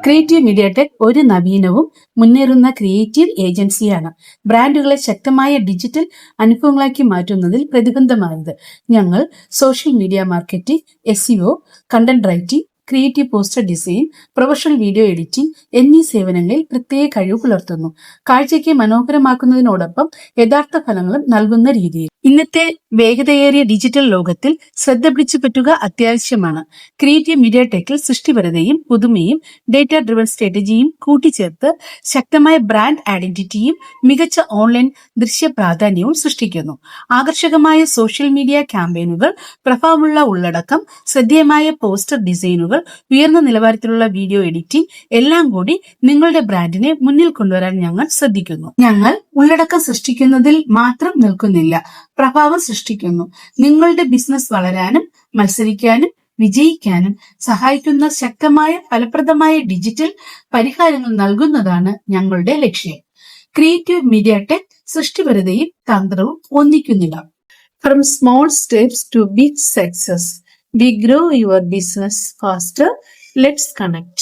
Creative media tech ഒരു നവീനവും മുന്നേറുന്ന creative ഏജൻസിയാണ്. ബ്രാൻഡുകളെ ശക്തമായ ഡിജിറ്റൽ അനുഭവങ്ങളാക്കി മാറ്റുന്നതിൽ പ്രതിബദ്ധമായത്. ഞങ്ങൾ social media marketing, SEO, content writing, creative poster design, professional video editing എന്നീ സേവനങ്ങളിൽ പ്രത്യേക കഴിവ് പുലർത്തുന്നു. കാഴ്ചയ്ക്ക് മനോഹരമാക്കുന്നതിനോടൊപ്പം യഥാർത്ഥ ഫലങ്ങളും നൽകുന്ന രീതിയിൽ. ഇന്നത്തെ വേഗതയേറിയ ഡിജിറ്റൽ ലോകത്തിൽ ശ്രദ്ധ പിടിച്ചു പറ്റുക അത്യാവശ്യമാണ്. ക്രിയേറ്റീവ് മീഡിയ ടെക്കിൽ സൃഷ്ടിപരതയും പുതുമയും ഡേറ്റ ഡ്രിവൺ സ്ട്രാറ്റജിയും കൂട്ടിച്ചേർത്ത് ശക്തമായ ബ്രാൻഡ് ഐഡന്റിറ്റിയും മികച്ച ഓൺലൈൻ ദൃശ്യ പ്രാധാന്യവും സൃഷ്ടിക്കുന്നു. ആകർഷകമായ സോഷ്യൽ മീഡിയ ക്യാമ്പയിനുകൾ, പ്രഭാവമുള്ള ഉള്ളടക്കം, ശ്രദ്ധേയമായ പോസ്റ്റർ ഡിസൈനുകൾ, ഉയർന്ന നിലവാരത്തിലുള്ള വീഡിയോ എഡിറ്റിംഗ് എല്ലാം കൂടി നിങ്ങളുടെ ബ്രാൻഡിനെ മുന്നിൽ കൊണ്ടുവരാൻ ഞങ്ങൾ ശ്രദ്ധിക്കുന്നു. ഞങ്ങൾ ഉള്ളടക്കം സൃഷ്ടിക്കുന്നതിൽ മാത്രം നിൽക്കുന്നില്ല, പ്രഭാവം സൃഷ്ടിക്കുന്നു. നിങ്ങളുടെ ബിസിനസ് വളരാനും മത്സരിക്കാനും വിജയിക്കാനും സഹായിക്കുന്ന ശക്തമായ ഫലപ്രദമായ ഡിജിറ്റൽ പരിഹാരങ്ങൾ നൽകുന്നതാണ് ഞങ്ങളുടെ ലക്ഷ്യം. ക്രിയേറ്റീവ് മീഡിയ ടെക് സൃഷ്ടിപരതയും തന്ത്രവും ഒന്നിക്കുന്നില്ല. From small steps to big success, we grow your business faster. Let's connect.